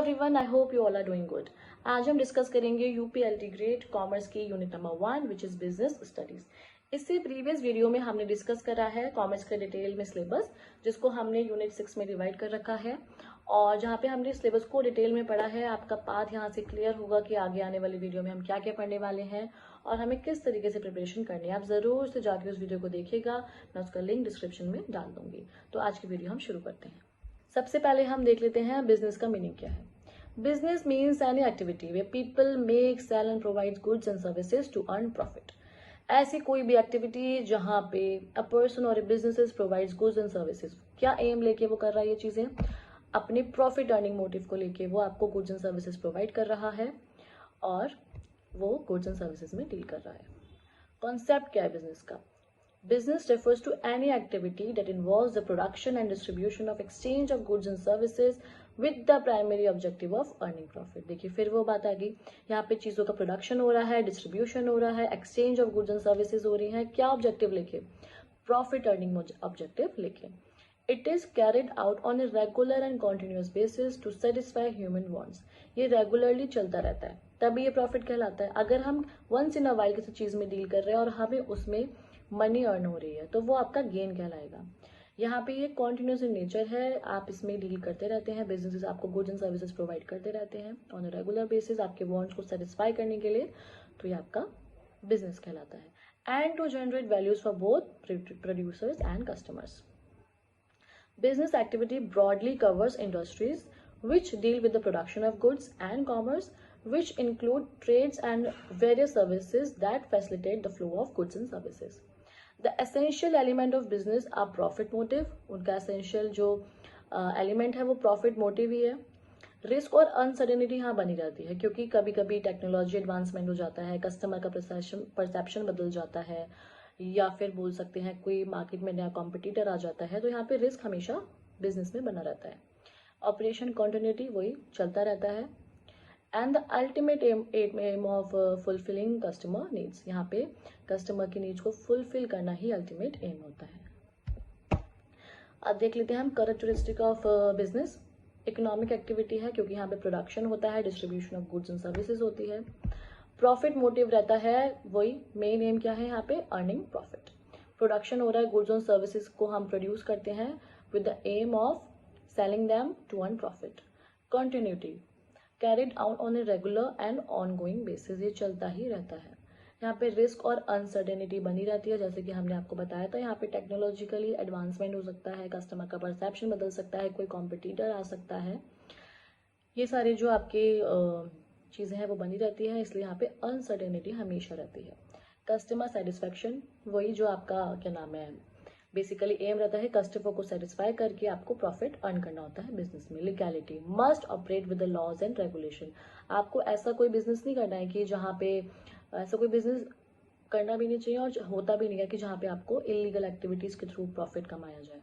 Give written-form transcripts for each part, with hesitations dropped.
Everyone, I hope you all are doing good. आज हम discuss करेंगे यूपीएलटी ग्रेड कॉमर्स की unit number 1 which is business studies. इससे previous video में हमने डिस्कस करा है कॉमर्स का डिटेल में सिलेबस, जिसको हमने यूनिट 6 में डिवाइड कर रखा है। और जहाँ पे हमने सिलेबस को डिटेल में पढ़ा है, आपका पाथ यहाँ से क्लियर होगा कि आगे आने वाली वीडियो में हम क्या क्या पढ़ने वाले हैं और हमें किस तरीके से प्रिपरेशन करनी है। आप जरूर से जाके उस वीडियो को देखिएगा, मैं उसका लिंक डिस्क्रिप्शन में डाल दूंगी। तो आज की वीडियो हम शुरू करते हैं। सबसे पहले हम देख लेते हैं बिजनेस का मीनिंग क्या है। Business means any activity where people make, sell and provide goods and services to earn profit. ऐसी कोई भी एक्टिविटी जहाँ पे अ पर्सन और businesses provides goods and services, क्या एम लेके वो कर रहा है ये चीजें, अपने प्रॉफिट अर्निंग मोटिव को लेके वो आपको गुड्स एंड सर्विसेज प्रोवाइड कर रहा है और वो गुड्स एंड सर्विसेज में डील कर रहा है। कॉन्सेप्ट क्या है बिजनेस का? Business refers to any activity that involves the production and distribution of exchange of goods and services with the primary objective of earning profit। देखिए फिर वो बात आ गई, यहाँ पे चीजों का प्रोडक्शन हो रहा है, डिस्ट्रीब्यूशन हो रहा है, exchange of goods and services हो रही है, क्या ऑब्जेक्टिव लेके? प्रॉफिट अर्निंग ऑब्जेक्टिव लेके। It is carried out on a regular and continuous basis to satisfy human wants. ये रेगुलरली चलता रहता है, तभी ये प्रॉफिट कहलाता है। अगर हम वंस इन अ वाइल किसी चीज में डील कर रहे हैं और हमें उसमें मनी अर्न हो रही है तो वो आपका गेन कहलाएगा। यहाँ पे ये कॉन्टिन्यूस इन नेचर है, आप इसमें डील करते रहते हैं, बिजनेसेस आपको गुड्स एंड सर्विसेज प्रोवाइड करते रहते हैं ऑन अ रेगुलर बेसिस आपके वांट्स को सेटिस्फाई करने के लिए, तो ये आपका बिजनेस कहलाता है। And to generate values for both producers and customers. Business activity broadly covers industries which deal with the production of goods and commerce, which include trades and various services that facilitate the flow of goods and services. The essential element of business are profit motive। उनका essential जो element है वो profit motive ही है। Risk और uncertainty यहाँ बनी रहती है, क्योंकि कभी कभी टेक्नोलॉजी एडवांसमेंट हो जाता है, कस्टमर का परसेप्शन बदल जाता है, या फिर बोल सकते हैं कोई मार्केट में नया कॉम्पिटिटर आ जाता है, तो यहाँ पे रिस्क हमेशा बिजनेस में बना रहता है। ऑपरेशन कंटिन्यूटी वही चलता रहता है। And the ultimate aim of fulfilling customer needs. यहाँ पे कस्टमर की नीड्स को फुलफिल करना ही अल्टीमेट एम होता है। अब देख लेते हैं हम characteristic of business. Economic activity है, क्योंकि यहाँ पे प्रोडक्शन होता है, distribution of goods and services होती है। प्रॉफिट मोटिव रहता है, वही मेन एम क्या है यहाँ पे? Earning profit. प्रोडक्शन हो रहा है, गुड्स एंड सर्विसेज को हम प्रोड्यूस करते हैं with the aim of selling them to earn profit. Continuity carried out on a regular and on going basis, ये चलता ही रहता है। यहाँ पे रिस्क और अनसर्टेनिटी बनी रहती है, जैसे कि हमने आपको बताया था, यहाँ पे टेक्नोलॉजिकली एडवांसमेंट हो सकता है, कस्टमर का परसेप्शन बदल सकता है, कोई कॉम्पिटिटर आ सकता है, ये सारे जो आपके चीज़ें हैं वो बनी रहती है, इसलिए यहाँ पे अनसर्टेनिटी हमेशा रहती है। कस्टमर सेटिस्फैक्शन, वही जो आपका क्या नाम है, बेसिकली एम रहता है कस्टमर को सेटिस्फाई करके आपको प्रॉफिट अर्न करना होता है बिजनेस में। Legality must operate with the laws and regulation. आपको ऐसा कोई बिजनेस नहीं करना है कि जहाँ पे, ऐसा कोई बिजनेस करना भी नहीं चाहिए और होता भी नहीं है कि जहाँ पे आपको इलीगल एक्टिविटीज के थ्रू प्रॉफिट कमाया जाए।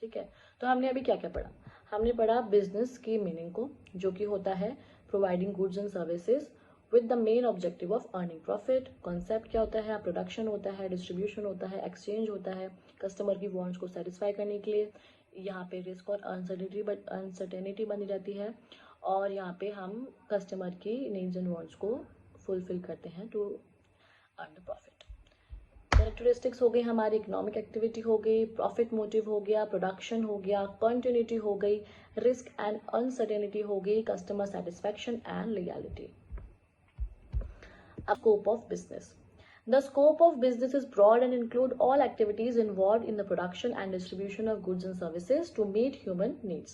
ठीक है, तो हमने अभी क्या क्या पढ़ा? हमने पढ़ा बिजनेस की मीनिंग को, जो कि होता है providing goods and services with the main objective of earning profit. Concept क्या होता है? प्रोडक्शन होता है, डिस्ट्रीब्यूशन होता है, एक्सचेंज होता है कस्टमर की वांट्स को सेटिस्फाई करने के लिए। यहाँ पे रिस्क और अनसर्टेनिटी बनी रहती है, और यहाँ पे हम कस्टमर की नीड्स एंड वांट्स को फुलफिल करते हैं to earn the profit. Characteristics हो गई हमारी, इकोनॉमिक एक्टिविटी हो गई, प्रॉफिट मोटिव हो गया, प्रोडक्शन हो गया, कंटिन्यूटी हो गई, रिस्क एंड अनसर्टेनिटी हो गई, customer satisfaction and legality. Scope of business. The scope of business is broad and include all activities involved in the production and distribution of goods and services to meet human needs.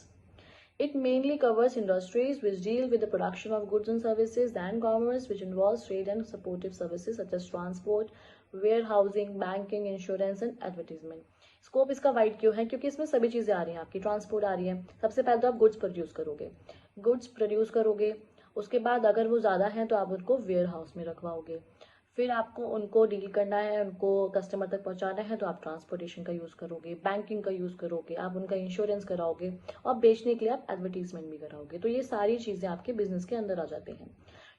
It mainly covers industries which deal with the production of goods and services and commerce, which involves trade and supportive services such as transport, warehousing, banking, insurance and advertisement. Scope इसका wide क्यों है? क्योंकि इसमें सभी चीजें आ रही हैं, आपकी ट्रांसपोर्ट आ रही है। सबसे पहले तो आप गुड्स प्रोड्यूस करोगे, उसके बाद अगर वो ज़्यादा हैं तो आप उनको वेयर हाउस में रखवाओगे, फिर आपको उनको डील करना है, उनको कस्टमर तक पहुंचाना है, तो आप ट्रांसपोर्टेशन का यूज़ करोगे, बैंकिंग का यूज़ करोगे, आप उनका इंश्योरेंस कराओगे, और बेचने के लिए आप एडवर्टीजमेंट भी कराओगे। तो ये सारी चीज़ें आपके बिजनेस के अंदर आ जाती हैं।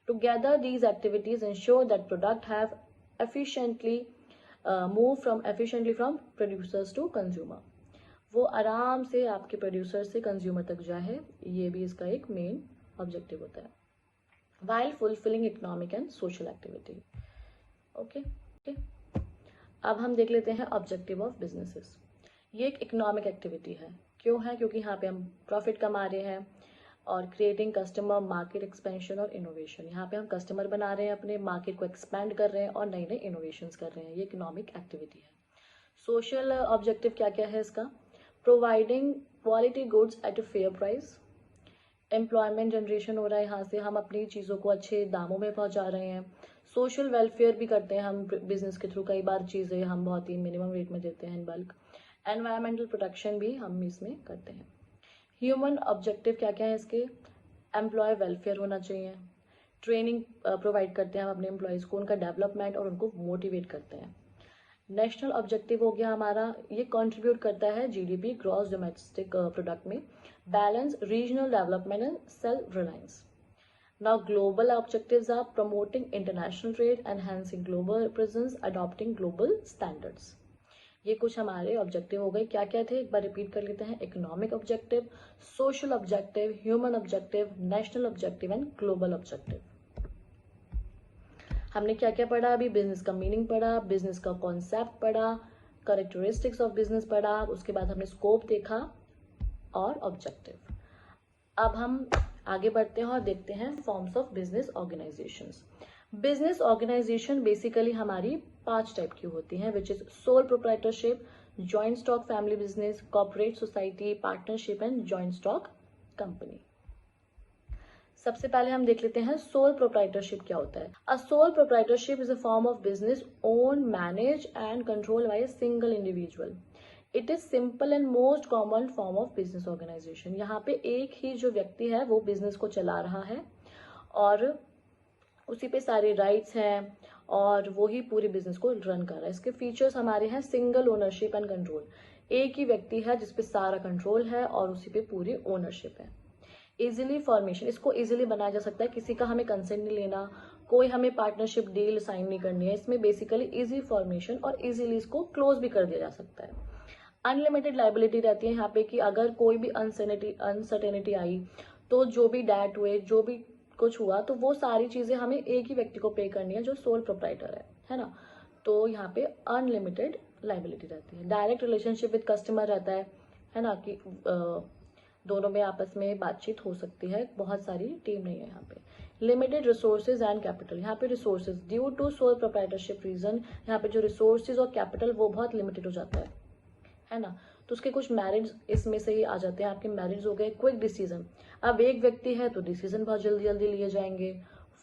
Together these activities ensure that product have efficiently move from producers to consumer. वो आराम से आपके प्रोड्यूसर से कंज्यूमर तक जाए, ये भी इसका एक मेन ऑब्जेक्टिव होता है, while fulfilling economic and social activity. Okay okay, अब हम देख लेते हैं ऑब्जेक्टिव ऑफ बिजनेसेस। ये एक इकोनॉमिक एक्टिविटी है। क्यों है? क्योंकि यहाँ पे हम प्रॉफिट कमा रहे हैं और क्रिएटिंग कस्टमर, मार्केट एक्सपेंशन और इनोवेशन। यहाँ पे हम कस्टमर बना रहे हैं, अपने मार्केट को एक्सपैंड कर रहे हैं और नए नए इनोवेशंस कर रहे हैं। ये इकोनॉमिक एक्टिविटी है। सोशल ऑब्जेक्टिव क्या क्या है इसका? Providing quality goods at a fair price, employment generation हो रहा है, यहाँ से हम अपनी चीज़ों को अच्छे दामों में पहुँचा रहे हैं। सोशल वेलफेयर भी करते हैं हम बिजनेस के थ्रू, कई बार चीज़ें हम बहुत ही मिनिमम रेट में देते हैं इन बल्क। एनवायरमेंटल प्रोटेक्शन भी हम इसमें करते हैं। ह्यूमन ऑब्जेक्टिव क्या क्या है इसके? एम्प्लॉय वेलफेयर होना चाहिए, ट्रेनिंग प्रोवाइड करते हैं हम अपने एम्प्लॉयज़ को, उनका डेवलपमेंट और उनको मोटिवेट करते हैं। नेशनल ऑब्जेक्टिव हो गया हमारा, ये कंट्रीब्यूट करता है जीडीपी, ग्रॉस डोमेस्टिक प्रोडक्ट में, balance regional development and self reliance. Now global objectives are promoting international trade, enhancing global presence, adopting global standards. ये कुछ हमारे ऑब्जेक्टिव हो गए। क्या क्या थे एक बार रिपीट कर लेते हैं। Economic objective, social objective, human objective, national objective and global objective. हमने क्या क्या पढ़ा अभी? बिजनेस का मीनिंग पढ़ा, बिजनेस का कॉन्सेप्ट पढ़ा, कैरेक्टरिस्टिक्स ऑफ बिजनेस पढ़ा, उसके बाद हमने स्कोप देखा और ऑब्जेक्टिव। अब हम आगे बढ़ते हैं और देखते हैं forms of business organisations. Business organisation basically हमारी 5 टाइप की होती हैं, which is sole proprietorship, joint stock family business, corporate society, partnership and joint stock company. सबसे पहले हम देख लेते हैं सोल प्रोप्राइटरशिप क्या होता है। A sole proprietorship is a form of business own, manage and control by a single individual. It is simple and most common form of business organisation. यहाँ पे एक ही जो व्यक्ति है वो बिजनेस को चला रहा है और उसी पे सारे राइट्स हैं और वो ही पूरे बिजनेस को रन कर रहा है। इसके फीचर्स हमारे हैं सिंगल ओनरशिप एंड कंट्रोल। एक ही व्यक्ति है जिसपे सारा कंट्रोल है और उसी पे पूरी ओनरशिप है। इजीली फॉर्मेशन, इसको इजीली बनाया जा सकता है, किसी का हमें कंसेंट नहीं लेना, कोई हमें पार्टनरशिप डील साइन नहीं करनी है। इसमें बेसिकली इजी फॉर्मेशन और इजीली इसको क्लोज भी कर दिया जा सकता है। अनलिमिटेड लाइबिलिटी रहती है यहाँ पे कि अगर कोई भी अनसर्टेनिटी आई तो जो भी डेट हुए, जो भी कुछ हुआ, तो वो सारी चीजें हमें एक ही व्यक्ति को पे करनी है जो सोल प्रोप्राइटर है ना। तो यहाँ पे अनलिमिटेड लाइबिलिटी रहती है। डायरेक्ट रिलेशनशिप विद कस्टमर रहता है ना, कि दोनों में आपस में बातचीत हो सकती है, बहुत सारी टीम नहीं है यहाँ पे। लिमिटेड रिसोर्सेज एंड कैपिटल, यहाँ पे resources due to sole proprietorship reason यहाँ पे जो रिसोर्सेज और कैपिटल वो बहुत लिमिटेड हो जाता है ना। तो उसके कुछ मैरिज इसमें से ही आ जाते हैं। आपके मैरिज हो गए। क्विक डिसीजन, अब एक व्यक्ति है तो डिसीजन बहुत जल्दी जल्दी लिए जाएंगे।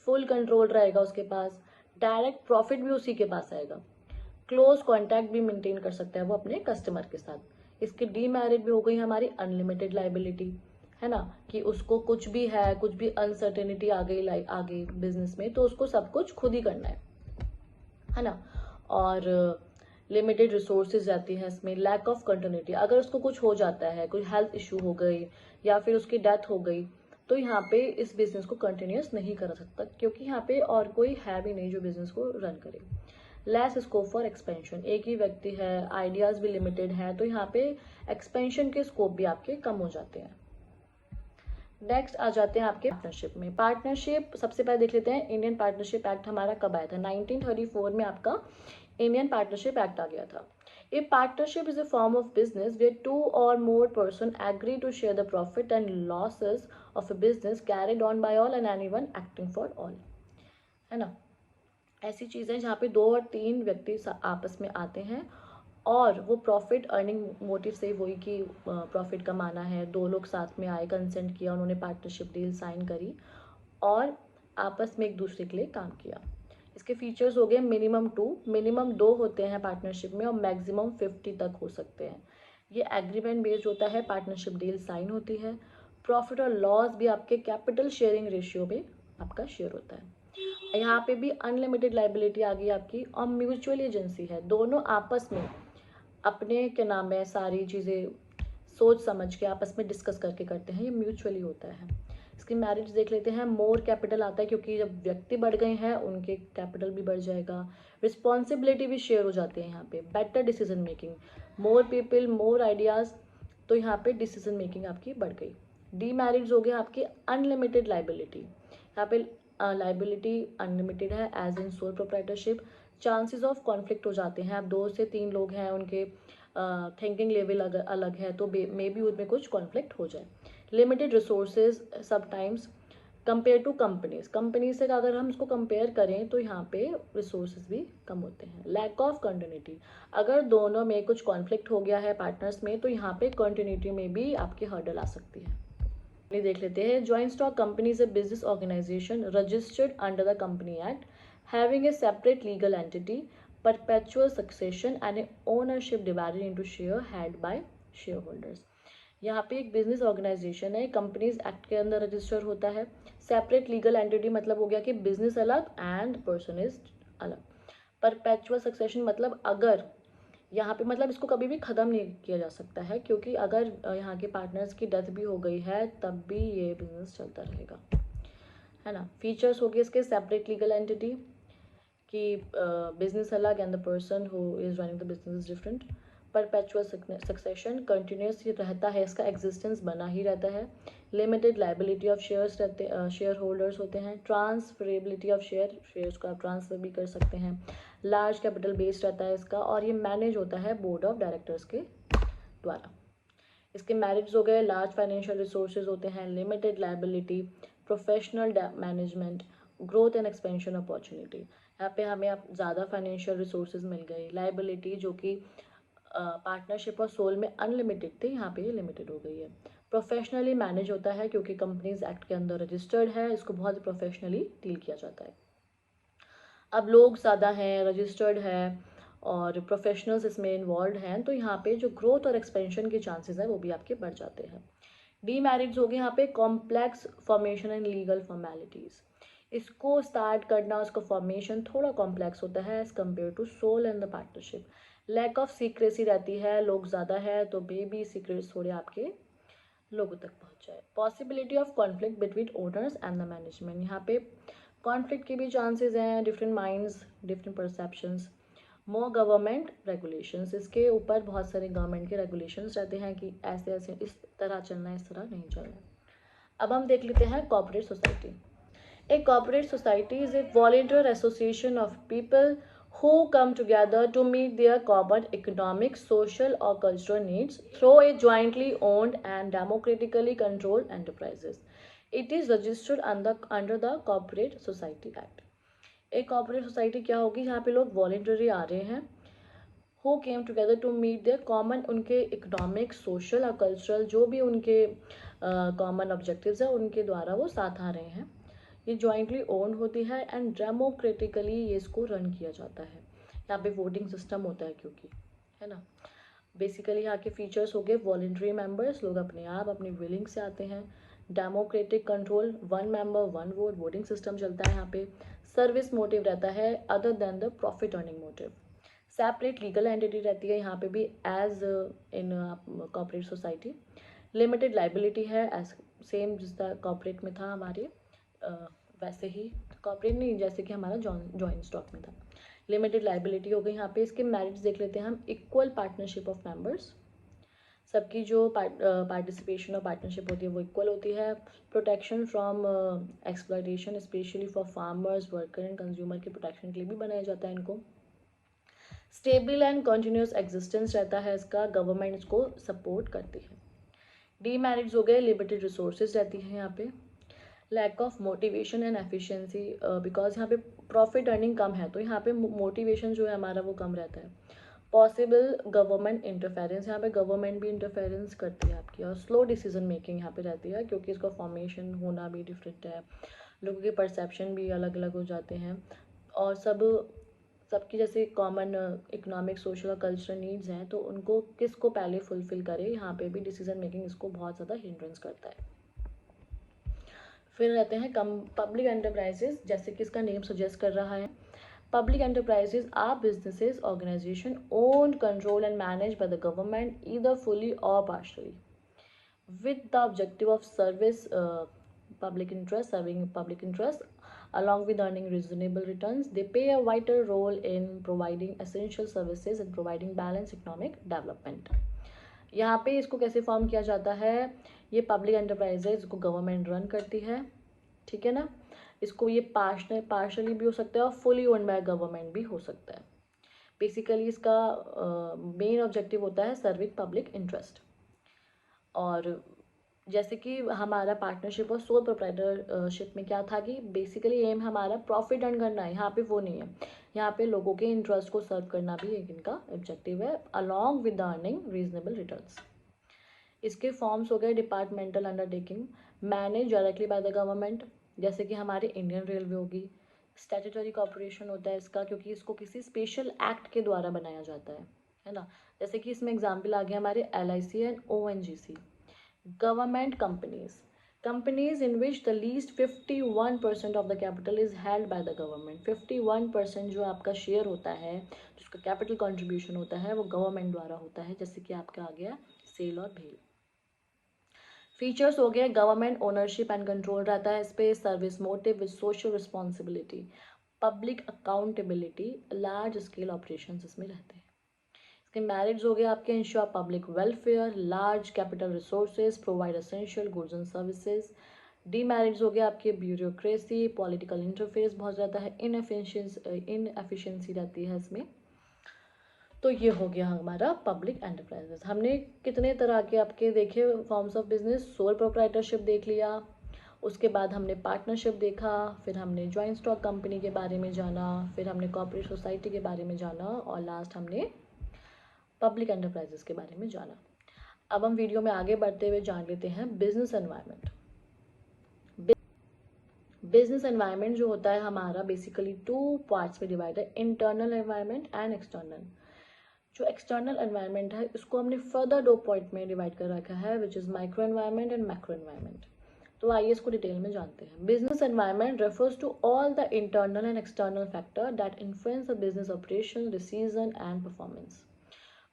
फुल कंट्रोल रहेगा उसके पास। डायरेक्ट प्रॉफिट भी उसी के पास आएगा। क्लोज कॉन्टैक्ट भी मेंटेन कर सकता है वो अपने कस्टमर के साथ। इसकी डीमेरिट भी हो गई हमारी अनलिमिटेड लाइबिलिटी, है ना, कि उसको कुछ भी है, कुछ भी अनसर्टेनिटी आ गई बिजनेस में तो उसको सब कुछ खुद ही करना है ना। और लिमिटेड रिसोर्सेज रहती हैं इसमें। लैक ऑफ कंटिन्यूटी, अगर उसको कुछ हो जाता है, कुछ हेल्थ इशू हो गई या फिर उसकी डेथ हो गई तो यहाँ पे इस बिजनेस को कंटिन्यूस नहीं कर सकता, क्योंकि यहाँ पे और कोई है भी नहीं जो बिजनेस को रन करे। लेस स्कोप फॉर एक्सपेंशन, एक ही व्यक्ति है, आइडियाज भी लिमिटेड है, तो यहाँ पे एक्सपेंशन के स्कोप भी आपके कम हो जाते हैं। नेक्स्ट आ जाते हैं आपके पार्टनरशिप में। पार्टनरशिप सबसे पहले देख लेते हैं इंडियन पार्टनरशिप एक्ट हमारा कब आया था। 1934 में आपका इंडियन पार्टनरशिप एक्ट आ गया था। A partnership is a form of business where 2 or more persons agree to share the profit and losses of a business carried on by all and anyone acting for all, है ना। ऐसी चीजें जहाँ पे 2 और 3 व्यक्ति आपस में आते हैं और वो प्रॉफिट अर्निंग मोटिव से, वही कि प्रॉफिट कमाना है, 2 लोग साथ में आए, कंसेंट किया, उन्होंने पार्टनरशिप डील साइन करी और आपस में एक दूसरे के लिए काम किया। इसके फीचर्स हो गए मिनिमम 2 होते हैं पार्टनरशिप में और मैक्सिमम 50 तक हो सकते हैं। ये एग्रीमेंट बेस्ड होता है, पार्टनरशिप डील साइन होती है। प्रॉफिट और लॉस भी आपके कैपिटल शेयरिंग रेशियो में आपका शेयर होता है। यहाँ पे भी अनलिमिटेड लाइबिलिटी आ गई आपकी और म्यूचुअल एजेंसी है, दोनों आपस में अपने के नाम है सारी चीज़ें सोच समझ के आपस में डिस्कस करके करते हैं, ये म्यूचुअली होता है। इसकी मैरिज देख लेते हैं। मोर कैपिटल आता है क्योंकि जब व्यक्ति बढ़ गए हैं उनके कैपिटल भी बढ़ जाएगा। रिस्पॉन्सिबिलिटी भी शेयर हो जाती है यहाँ पे। Better decision making, more people more ideas, तो यहाँ पे डिसीजन मेकिंग आपकी बढ़ गई। डीमेरिट्स हो गए आपके अनलिमिटेड लाइबिलिटी, यहाँ पे लाइबिलिटी अनलिमिटेड है as in sole proprietorship, chances of conflict हो जाते हैं, अब 2 से 3 लोग हैं, उनके थिंकिंग लेवल अलग है, तो मे बी उनमें कुछ कॉन्फ्लिक्ट हो जाए। Limited resources sometimes compare to company से अगर हम इसको कंपेयर करें तो यहाँ पे रिसोर्सेज भी कम होते हैं। लैक ऑफ कंटिन्यूटी, अगर दोनों में कुछ कॉन्फ्लिक्ट हो गया है पार्टनर्स में तो यहाँ पे कंटिन्यूटी में भी आपकी हर्डल आ सकती है। देख लेते हैं। Joint stock company is a business organisation registered under the company act having a separate legal entity, perpetual succession and a ownership divided into share held by shareholders। यहाँ पे एक बिजनेस ऑर्गेनाइजेशन है, companies act के अंदर register होता है। Separate legal entity मतलब हो गया कि बिजनेस अलग एंड पर्सन इज अलग। परपेचुअल सक्सेशन मतलब अगर यहाँ पे मतलब इसको कभी भी ख़त्म नहीं किया जा सकता है, क्योंकि अगर यहाँ के पार्टनर्स की डेथ भी हो गई है तब भी ये बिजनेस चलता रहेगा, है ना। फीचर्स हो गए इसके, सेपरेट लीगल एंटिटी कि बिजनेस अलग and the person who is running the business is different. Perpetual succession continuous रहता है, इसका एग्जिस्टेंस बना ही रहता है। लिमिटेड लाइबिलिटी ऑफ शेयर्स रहते, शेयर होल्डर्स होते हैं। ट्रांसफरेबिलिटी ऑफ शेयर्स को आप ट्रांसफर भी कर सकते हैं। लार्ज कैपिटल बेस्ड रहता है इसका, और ये मैनेज होता है बोर्ड ऑफ डायरेक्टर्स के द्वारा। इसके मेरिट्स हो गए, लार्ज फाइनेंशियल रिसोर्सेज होते हैं, limited liability, professional management, growth and expansion opportunity. यहाँ पे हमें अब ज़्यादा फाइनेंशियल रिसोर्सेज मिल गई। लाइबिलिटी जो कि पार्टनरशिप और सोल में अनलिमिटेड थी, यहाँ पे ये लिमिटेड हो गई है। प्रोफेशनली मैनेज होता है क्योंकि कंपनीज एक्ट के अंदर रजिस्टर्ड है, इसको बहुत प्रोफेशनली डील किया जाता है। अब लोग ज़्यादा हैं, रजिस्टर्ड है और प्रोफेशनल्स इसमें इन्वॉल्व हैं, तो यहाँ पे जो ग्रोथ और एक्सपेंशन के चांसेस हैं वो भी आपके बढ़ जाते हैं। डीमेरिट्स हो गए यहाँ पे, complex formation and legal formalities, इसको स्टार्ट करना, उसका फॉर्मेशन थोड़ा कॉम्प्लेक्स होता है as compare to sole and the partnership. Lack of secrecy रहती है, लोग ज़्यादा है तो बेबी सीक्रेट्स थोड़े आपके लोगों तक पहुँच जाए। Possibility of conflict between owners and the management, यहाँ पे कॉन्फ्लिक्ट के भी चांसेस हैं, डिफरेंट माइंड्स, डिफरेंट परसेप्शंस। मोर गवर्नमेंट रेगुलेशंस, इसके ऊपर बहुत सारे गवर्नमेंट के रेगुलेशंस रहते हैं कि ऐसे ऐसे इस तरह चलना है, इस तरह नहीं चलना है। अब हम देख लेते हैं corporate society. A corporate society is a volunteer association of people who come together to meet their common economic, social, or cultural needs through a jointly owned and democratically controlled enterprises. It is registered under the Corporate Society Act. एक corporate society क्या होगी, जहाँ पे लोग voluntary आ रहे हैं, who came together to meet their common, उनके इकोनॉमिक, सोशल और कल्चरल जो भी उनके कॉमन ऑब्जेक्टिव्स हैं उनके द्वारा वो साथ आ रहे हैं। ये जॉइंटली ओन होती है एंड डेमोक्रेटिकली ये इसको रन किया जाता है। यहाँ पे वोटिंग सिस्टम होता है क्योंकि, है ना। बेसिकली यहाँ के फीचर्स हो गए, वॉलेंट्री मेंबर्स, लोग अपने आप अपनी विलिंग से आते हैं। Democratic control, 1 member 1 vote, voting system चलता है यहाँ पे। सर्विस मोटिव रहता है other than the profit earning motive. Separate legal entity रहती है यहाँ पे भी as in corporate society. Limited liability है एज सेम जिस तरह कॉर्पोरेट में था हमारे, वैसे ही कॉर्पोरेट नहीं, जैसे कि हमारा जॉइंट स्टॉक में था। लिमिटेड लाइबिलिटी हो गई यहाँ पे। इसके मेरिट्स देख लेते हैं हम। इक्वल पार्टनरशिप ऑफ मेंबर्स, सबकी जो पार्टिसिपेशन और पार्टनरशिप होती है वो इक्वल होती है। Protection from exploitation specially for farmers, worker and consumer के प्रोटेक्शन के लिए भी बनाया जाता है इनको। स्टेबल एंड कंटिन्यूस एग्जिस्टेंस रहता है इसका, गवर्नमेंट इसको सपोर्ट करती है। डीमेरिट्स हो गए, लिमिटेड रिसोर्सेज रहती है यहाँ पे। Lack of motivation and efficiency, because यहाँ पे प्रॉफिट अर्निंग कम है तो यहाँ पे मोटिवेशन जो है हमारा वो कम रहता है। पॉसिबल गवर्नमेंट इंटरफेरेंस, यहाँ पे गवर्नमेंट भी इंटरफेरेंस करती है आपकी। और स्लो डिसीजन मेकिंग यहाँ पे रहती है क्योंकि इसका फॉर्मेशन होना भी डिफरेंट है, लोगों के परसेप्शन भी अलग अलग हो जाते हैं, और सबकी जैसे कॉमन इकोनॉमिक, सोशल और कल्चरल नीड्स हैं तो उनको किसको पहले फुलफिल करे, यहाँ पे भी डिसीजन मेकिंग इसको बहुत ज़्यादा हिंड्रेंस करता है। फिर रहते हैं पब्लिक एंटरप्राइजेज, जैसे कि इसका नेम सजेस्ट कर रहा है। Public enterprises are businesses organisation owned, control and manage by the government either fully or partially with the objective of serving public interest along with earning reasonable returns. They play a vital role in providing essential services and providing balanced economic development. यहाँ पे इसको कैसे form किया जाता है, ये public enterprise है, इसको गवर्नमेंट रन करती है, ठीक है ना। इसको ये पार्शली भी हो सकता है और फुली ओन्ड बाय गवर्नमेंट भी हो सकता है। बेसिकली इसका मेन ऑब्जेक्टिव होता है सर्विंग पब्लिक इंटरेस्ट। और जैसे कि हमारा पार्टनरशिप और सोल प्रोप्राइटरशिप में क्या था कि बेसिकली एम हमारा प्रॉफिट अर्न करना है, यहाँ पे वो नहीं है। यहाँ पे लोगों के इंटरेस्ट को सर्व करना भी एक इनका ऑब्जेक्टिव है, along with earning reasonable returns. इसके फॉर्म्स हो गए departmental undertaking, manage directly by the government, जैसे कि हमारे इंडियन रेलवे होगी। स्टैट्यूटरी कॉर्पोरेशन होता है इसका, क्योंकि इसको किसी स्पेशल एक्ट के द्वारा बनाया जाता है ना। जैसे कि इसमें एग्जाम्पल आ गया हमारे LIC and ONGC। Government companies in which the least 51% of the capital is held by the government। 51% जो आपका शेयर होता है, जिसका कैपिटल कंट्रीब्यूशन होता है, वो गवर्नमेंट द्वारा होता है, जैसे कि आपका आ गया सेल और भेल। फीचर्स हो गए गवर्नमेंट ओनरशिप एंड कंट्रोल रहता है इस पे, service motive with social responsibility, public accountability, large scale operations इसमें रहते हैं। इसके मैरिट्स हो गए आपके ensure public welfare, large capital resources, provide essential goods and services. Demerits हो गया आपके ब्यूरोक्रेसी, पॉलिटिकल इंटरफेस बहुत ज़्यादा है, इनएफिशिएंसी रहती है इसमें। तो ये हो गया हमारा पब्लिक एंटरप्राइजेस। हमने कितने तरह के आपके देखे forms of business, sole proprietorship देख लिया, उसके बाद हमने पार्टनरशिप देखा, फिर हमने जॉइंट स्टॉक कंपनी के बारे में जाना, फिर हमने कॉर्पोरेट सोसाइटी के बारे में जाना, और लास्ट हमने पब्लिक एंटरप्राइजेस के बारे में जाना। अब हम वीडियो में आगे बढ़ते हुए जान लेते हैं बिजनेस एनवायरनमेंट। बिजनेस एनवायरनमेंट जो होता है हमारा बेसिकली 2 पार्ट्स में डिवाइड है, इंटरनल एनवायरनमेंट एंड एक्सटर्नल। जो एक्सटर्नल एनवायरनमेंट है इसको हमने फर्दर 2 पॉइंट में डिवाइड कर रखा है, which is micro environment and macro environment. तो आइए इसको डिटेल में जानते हैं। Business environment refers to all the internal and external factor that influence the business operation, decision and performance.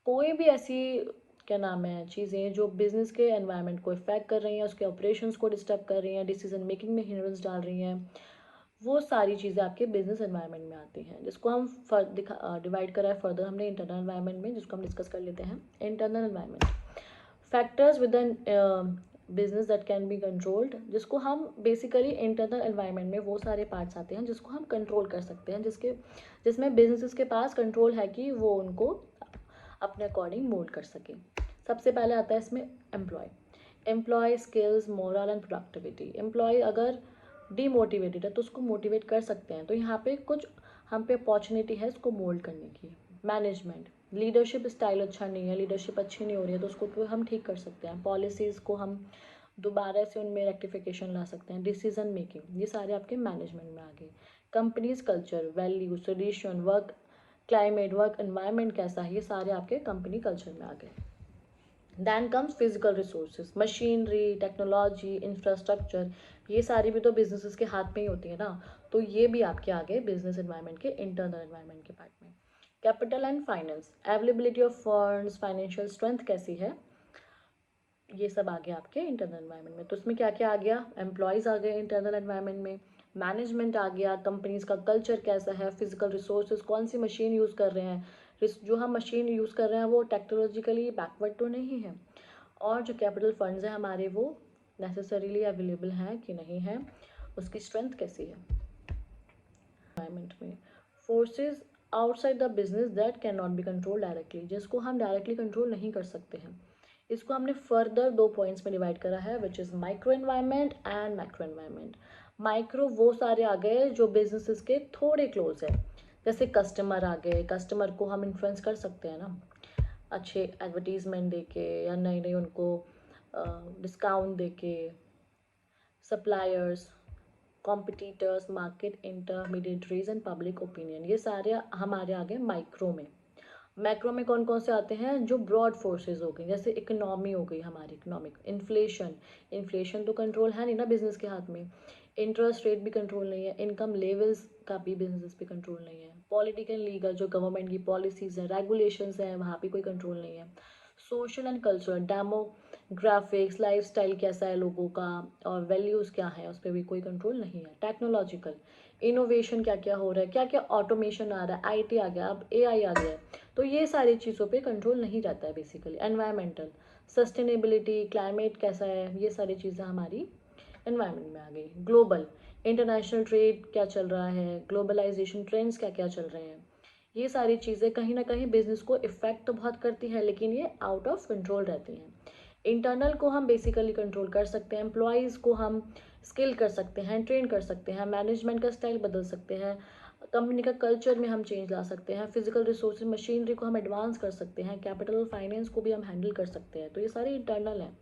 कोई भी ऐसी क्या नाम है चीज़ें जो बिजनेस के एनवायरनमेंट को इफेक्ट कर रही हैं, उसके ऑपरेशंस को डिस्टर्ब कर रही हैं, डिसीजन मेकिंग में हिंड्रेंस डाल रही हैं, वो सारी चीज़ें आपके बिजनेस एनवायरनमेंट में आती हैं, जिसको हम डिवाइड करा है फर्दर हमने इंटरनल एनवायरनमेंट में, जिसको हम डिस्कस कर लेते हैं। Internal environment factors with an business that can be controlled, जिसको हम बेसिकली इंटरनल एनवायरनमेंट में वो सारे पार्ट्स आते हैं जिसको हम कंट्रोल कर सकते हैं, जिसमें बिजनेसेस के पास कंट्रोल है कि वो उनको अपने अकॉर्डिंग मोल्ड कर सके। सबसे पहले आता है इसमें employ skills, moral and productivity. Employ अगर डीमोटिवेटेड है तो उसको मोटिवेट कर सकते हैं, तो यहाँ पे कुछ हम पे अपॉर्चुनिटी है इसको मोल्ड करने की। मैनेजमेंट, लीडरशिप स्टाइल अच्छा नहीं है, लीडरशिप अच्छी नहीं हो रही है, तो उसको तो हम ठीक कर सकते हैं। पॉलिसीज़ को हम दोबारा से उनमें रेक्टिफिकेशन ला सकते हैं। डिसीजन मेकिंग, ये सारे आपके मैनेजमेंट में आ गए। Companies culture, value, tradition, work climate, work environment कैसा है, ये सारे आपके कंपनी कल्चर में आ गए। Then comes physical resources, machinery, technology, infrastructure, ये सारी भी तो बिजनेसेस के हाथ में ही होती है ना, तो ये भी आपके आ गए बिजनेस एनवायरनमेंट के इंटरनल एनवायरनमेंट के पार्ट में। Capital and finance, availability of funds, financial strength कैसी है, ये सब आ गया आपके इंटरनल एनवायरनमेंट में। तो उसमें क्या क्या आ गया, एम्प्लॉयज़ आ गए इंटरनल एनवायरनमेंट में, मैनेजमेंट आ गया, कंपनीज का कल्चर कैसा है, फिजिकल रिसोर्सेज, कौन सी मशीन यूज़ कर रहे हैं, जो हम मशीन यूज़ कर रहे हैं वो टेक्नोलॉजिकली बैकवर्ड तो नहीं है, और जो कैपिटल फंड्स हैं हमारे वो नेसेसरीली अवेलेबल हैं कि नहीं है, उसकी स्ट्रेंथ कैसी है। एनवायरनमेंट में forces outside the business that can not be control directly, जिसको हम डायरेक्टली कंट्रोल नहीं कर सकते हैं, इसको हमने फर्दर 2 पॉइंट्स में डिवाइड करा है, which is micro environment and macro environment. Micro वो सारे आ गए जो बिजनेसेस के थोड़े क्लोज है, जैसे कस्टमर आ गए, कस्टमर को हम इन्फ्लुएंस कर सकते हैं ना, अच्छे एडवर्टीजमेंट दे के या नई नई उनको डिस्काउंट दे के, suppliers, competitors, market intermediaries and public opinion, ये सारे हमारे आ गए माइक्रो में। मैक्रो में कौन कौन से आते हैं, जो ब्रॉड फोर्सेस हो गई, जैसे इकोनॉमी हो गई हमारी, इकोनॉमिक इन्फ्लेशन तो कंट्रोल है नहीं ना बिजनेस के हाथ में, इंटरेस्ट रेट भी कंट्रोल नहीं है, इनकम लेवल्स का भी बिजनेस पे कंट्रोल नहीं है, पॉलिटिकल लीगल जो गवर्नमेंट की पॉलिसीज हैं, रेगुलेशंस हैं, वहाँ भी कोई कंट्रोल नहीं है, social and cultural, demographics, lifestyle कैसा है लोगों का, और वैल्यूज़ क्या है, उस पर भी कोई कंट्रोल नहीं है। टेक्नोलॉजिकल, इनोवेशन क्या क्या हो रहा है, क्या क्या ऑटोमेशन आ रहा है, IT आ गया, अब AI आ गया है, तो ये सारी चीज़ों पे कंट्रोल नहीं रहता है बेसिकली। एनवायरमेंटल, सस्टेनेबिलिटी, क्लाइमेट कैसा है, ये सारी चीज़ें हमारी एनवायरनमेंट में आ गई। ग्लोबल, इंटरनेशनल ट्रेड क्या चल रहा है, ग्लोबलाइजेशन ट्रेंड्स क्या क्या चल रहे हैं, ये सारी चीज़ें कहीं ना कहीं बिजनेस को इफ़ेक्ट तो बहुत करती हैं, लेकिन ये आउट ऑफ कंट्रोल रहती हैं। इंटरनल को हम बेसिकली कंट्रोल कर सकते हैं, एम्प्लॉयज़ को हम स्किल कर सकते हैं, ट्रेन कर सकते हैं, मैनेजमेंट का स्टाइल बदल सकते हैं, कंपनी का कल्चर में हम चेंज ला सकते हैं, फिजिकल रिसोर्स मशीनरी को हम एडवांस कर सकते हैं, कैपिटल फाइनेंस को भी हम हैंडल कर सकते हैं। तो ये सारे इंटरनल हैं,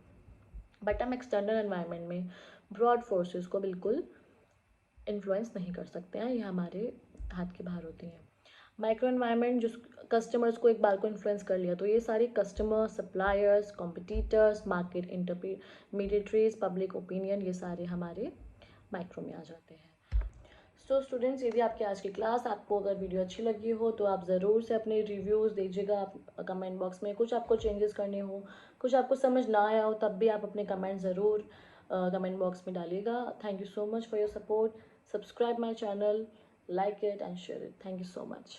बट हम एक्सटर्नल एनवायरनमेंट में ब्रॉड फोर्सेस को बिल्कुल इन्फ्लुएंस नहीं कर सकते हैं, ये हमारे हाथ के बाहर होती हैं। माइक्रो एनवायरनमेंट, जो कस्टमर्स को एक बार को इन्फ्लुएंस कर लिया, तो ये सारे customer, suppliers, competitors, market intermediaries, public opinion, ये सारे हमारे माइक्रो में आ जाते हैं। सो स्टूडेंट्स, यदि आपकी आज की क्लास आपको अगर वीडियो अच्छी लगी हो तो आप ज़रूर से अपने रिव्यूज़ दीजिएगा आप कमेंट बॉक्स में। कुछ आपको चेंजेस करने हो, कुछ आपको समझ ना आया हो, तब भी आप अपने कमेंट ज़रूर कमेंट बॉक्स में डालिएगा। Thank you so much for your support. Subscribe my channel, like it and share it. Thank you so much.